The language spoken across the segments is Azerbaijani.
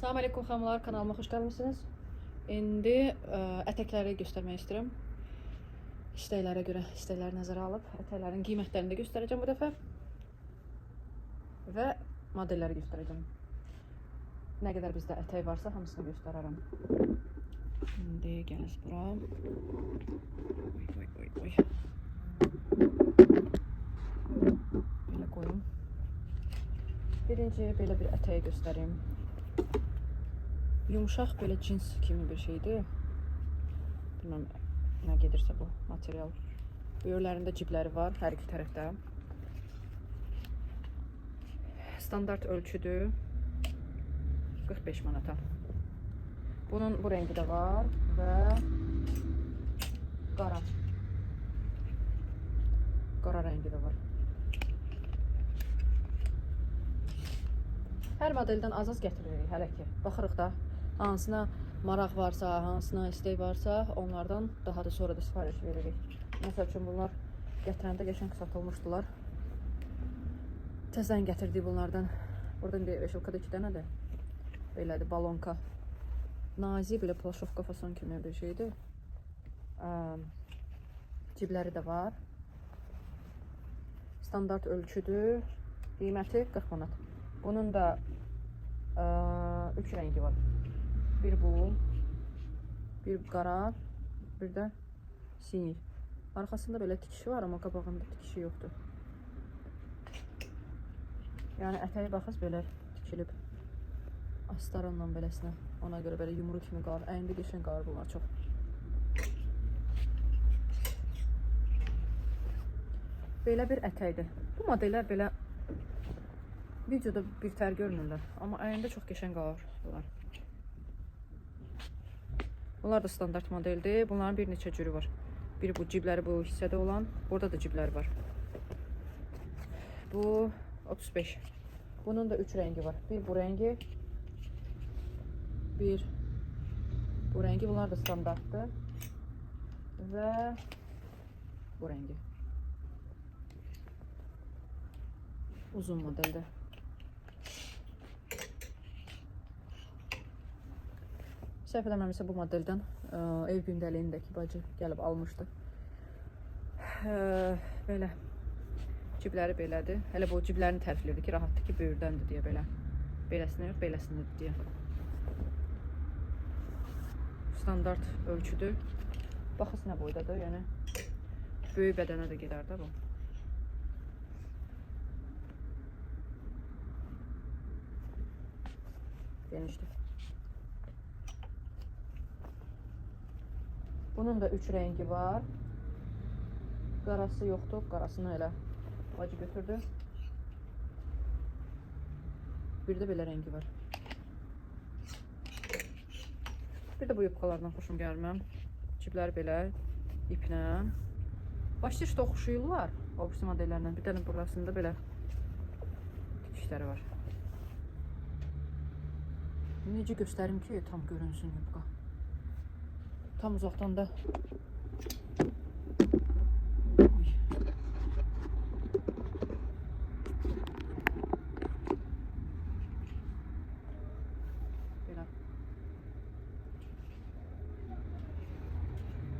Salam aleyküm xanımlar, kanalıma xoş gəlmisiniz. İndi ətəkləri göstərmək istəyirəm. İstəklərə görə istəkləri nəzərə alıb ətəklərin qiymətlərini də göstərəcəm bu dəfə və modelləri göstərəcəm. Nə qədər bizdə ətək varsa hamısını göstərərəm. İndi gəliz bura. Oy. Belə qoyum. Birinci belə bir ətəyi göstəreyim. Yumuşaq böyle cins kimi bir şeydir. Bilmem nə gedirsə bu material. Böyürlərində cibləri var hər iki tərəfdə. Standart ölçüdür. 45 manata. Bunun bu rengi də var və qara rengi də var. Hər modeldən az gətiririk hələ ki. Baxırıq da hansına maraq varsa, hansına istək varsa, onlardan daha da sonra da sifariş veririk. Məsəl üçün bunlar gətirəndə qəşəng satılmışdılar. Təzədən gətirdik bunlardan. Burada indi eşofkada 2 dənədir. Belədir, balonka. Nazik, belə plaşovka fason kimi bir şeydir. Cibləri də var. Standart ölçüdür. Qiyməti 40 manat. Bunun da 3 rengi var. Bir bu, bir qara, bir də sinir. Arxasında belə tikişi var, amma qabağında tikişi yoxdur. Yəni ətəyi baxız belə tikilib. Astaranla beləsinə. Ona görə belə yumru kimi qalır. Əyində qəşəng qalır bunlar çox. Belə bir ətəkdir. Bu modellər belə videoda bir fərq görünürlər, amma əyində çox qəşəng qalır bunlar. Bunlar da standart modeldir. Bunların bir neçə cürü var. Biri bu cibləri bu hissədə olan, burada da cibləri var. Bu 35. Bunun da 3 rengi var. Bir bu rengi, bir bu rengi. Bunlar da standartdır. Və bu rengi. Uzun modeldir. Səhv eləməmirəmsə bu modeldən ev gündəliyindəki bacı gəlib almışdı. Belə cibləri belədir. Hələ bu ciblərini tərifləyirdi ki, rahatdır ki, böyürdəndir deyə belə. Beləsinə yox, beləsinədir deyə. Standart ölçüdür. Baxız nə boydadır, yəni böyük bədənə də gedər də bu. Genişdir. Bunun da 3 rengi var. Qarası yoxdur. Qarasını elə bacı götürdü. Bir də belə rengi var. Bir də bu yubkalardan xoşum gəlməm. Cibləri belə iplə. Başda işte oxşuyurlar. O birisi modellərlə. Bir dənə burasında belə tikişləri var. Necə göstərim ki, tam görünsün yubka. Tam uzaqdan da belə.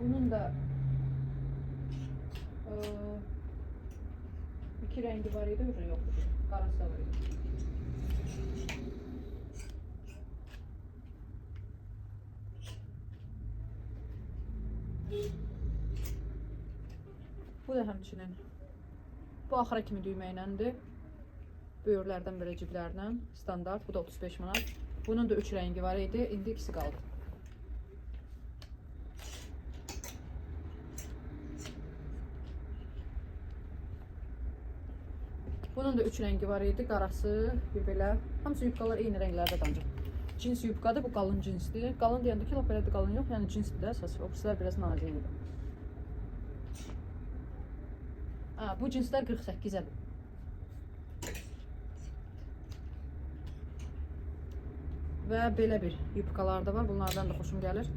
Bunun da 2 rengi var idi, öbürü yoxdur. Qarası da var idi. Bu da həmçinin bu axıra kimi düymə iləndir. Böyürlərdən belə ciblərdən standart. Bu da 35 manat. Bunun da 3 rengi var idi. İndi ikisi qaldı. Bunun da 3 rengi var idi. Qarası bir belə. Hamısı yubkalar eyni rənglərdə ancaq. Cins yubkadır. Bu qalın cinsdir. Qalın deyəndə ki, lap belədir qalın yox. Yəni cinsdir də əsas. O birisilər biraz nazik idi. Bu cinslər 48-ədir. Və belə bir yubkalar da var. Bunlardan da xoşum gəlir.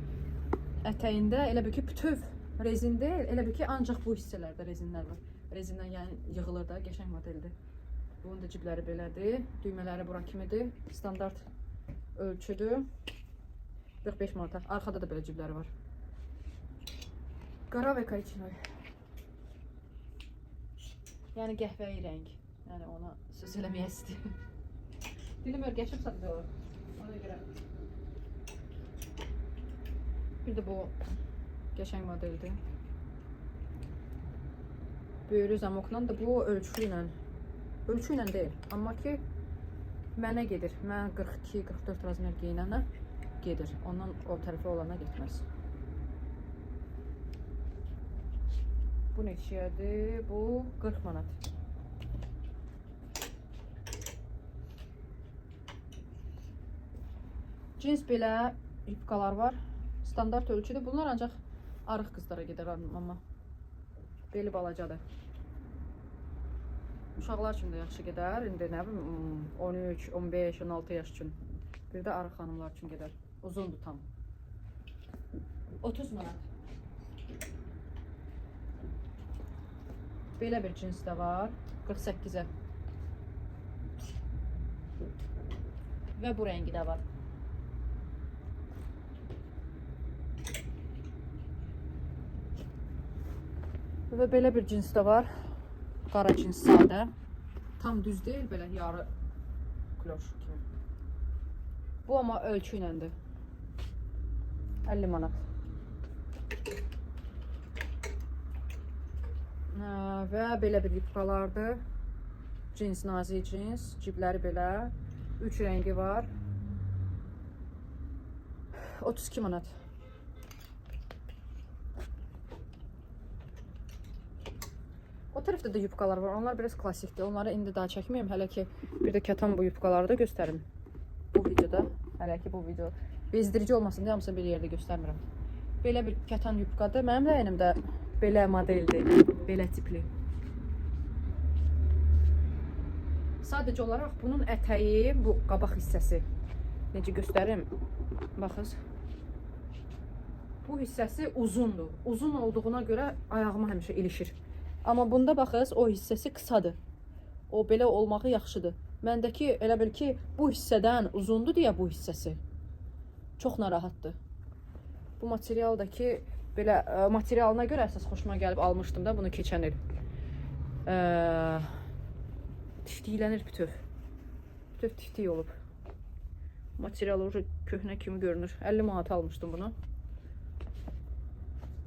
Ətəyində elə bir ki, bütöv rezin deyil. Elə bir ki, ancaq bu hissələrdə rezinlər var. Rezindən yəni yığılır da, qəşəng modeldir. Bunun da cibləri belədir. Düymələri bura kimidir. Standart ölçüdür. 45 manata. Arxada da belə cibləri var. Qara və kayçinoy. Yəni qəhvəyi rəng. Yəni ona söz eləməyə istəyirəm. Dilim örgəşib satıyor. Ona görə. Bir də bu qəşəng modeldir. Böyrü zamokla da bu ölçü ilə. Ölçü ilə deyil. Amma ki mənə gedir. Mən 42-44 razmer geyinənə gedir. Ondan o tərəfə olana getməz. Bu neçədir? Bu 40 manat. Cins belə yubkalar var. Standart ölçüdür. Bunlar ancaq arıq qızlara gedir amma. Beli balacadır. Uşaqlar üçün də yaxşı gedər. İndi nə bilim 13, 15, 16 yaş üçün. Bir də arıq xanımlar üçün gedər. Uzundur tam. 30 manat. Belə bir cins də var. 48-ə. Və bu rəngi də var. Və belə bir cins də var. Qara cins sadə. Tam düz deyil, belə yarı kloş kimi. Bu amma ölçü iləndir. 50 manat. Və belə bir yubkalardır. Cins, nazik cins. Cibləri belə. 3 rəngi var. 32 manat. O tərəfdə də yubkalar var. Onlar biraz klassikdir. Onları indi daha çəkməyəm. Hələ ki bir də kətan bu yubkaları da göstərim. Bu videoda. Hələ ki bu video bezdirici olmasın deyə hamısını bir yerdə göstərmirəm. Belə bir kətan yubkadır. Mənim rəyinimdə belə modeldir. Belə tipli. Sadəcə olaraq bunun ətəyi, bu qabaq hissəsi. Necə göstərim? Baxız. Bu hissəsi uzundur. Uzun olduğuna görə ayağıma həmişə ilişir. Amma bunda baxız, o hissəsi qısadır. O belə olmağı yaxşıdır. Məndəki elə bil ki, bu hissədən uzundur deyə bu hissəsi. Çox narahatdır. Bu materialdakı belə materialına görə əsas xoşuma gəlib almışdım da bunu keçən il. Tiftiklənir bütöv. Bütöv tiftik olub. Material köhnə kimi görünür. 50 manat almışdım bunu.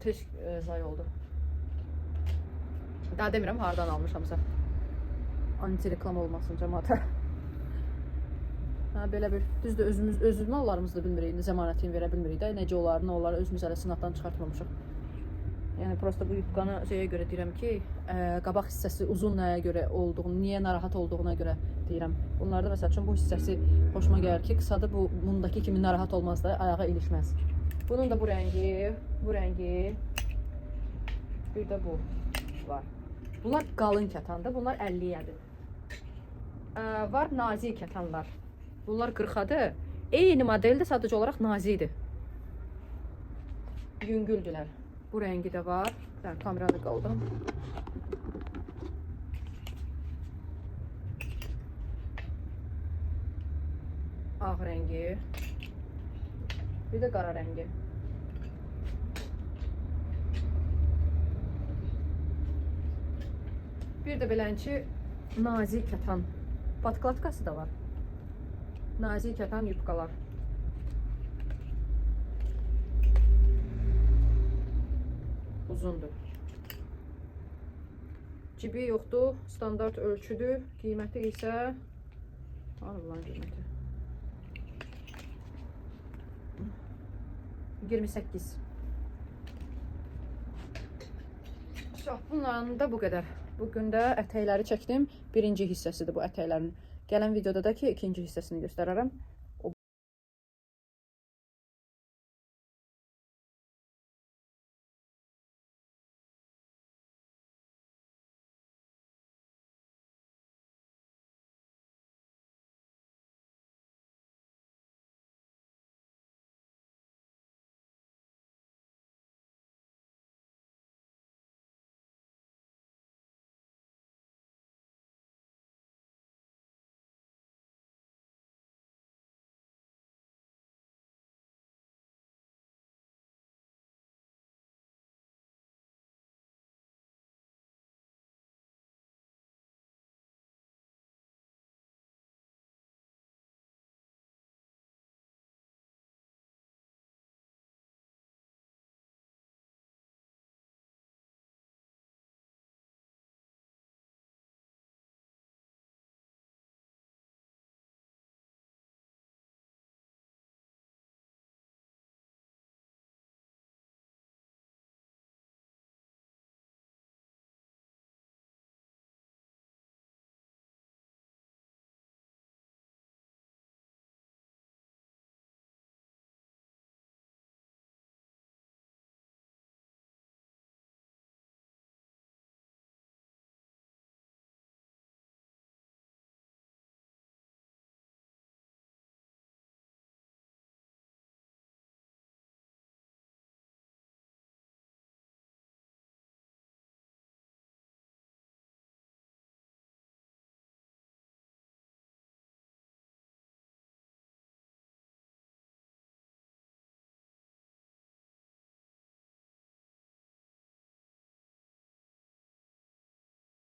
Tez zay oldu. Daha demirəm hardan almışamsa. Anti-reklam olmasın cəmaata. Belə bir, düzdür, öz mallarımızı da bilmirik, zəmanətini verə bilmirik də, necə olar, nə olar, özümüz hələ sınaqdan çıxartmamışıq. Yəni, prosta bu yubqanı şeyə görə deyirəm ki, qabaq hissəsi uzun nəyə görə olduğunu, niyə narahat olduğuna görə deyirəm. Bunlarda məsəl üçün bu hissəsi xoşuma gəlir ki, qısadır, bundakı kimi narahat olmaz da, ayağa ilişməz. Bunun da bu rəngi, bir də bu var. Bunlar qalın kətandır, bunlar 50-yədir. Var nazik kətanlar. Bunlar 40-adır. Eyni modeldir, sadəcə olaraq nazikdir. Yüngüldülər. Bu rəngi də var. Kamerada qaldım. Ağ rəngi. Bir də qara rəngi. Bir də belənçi nazik kətan podkladkası da var. Nazik kətan yubkalar. Uzundur. Cibi yoxdur, standart ölçüdür. Qiyməti isə Allah'ın qiyməti 28. Bunların da bu qədər. Bugün də ətəkləri çəkdim. Birinci hissəsidir bu ətəklərin. Gələn videoda da ki, ikinci hissəsini göstərərəm.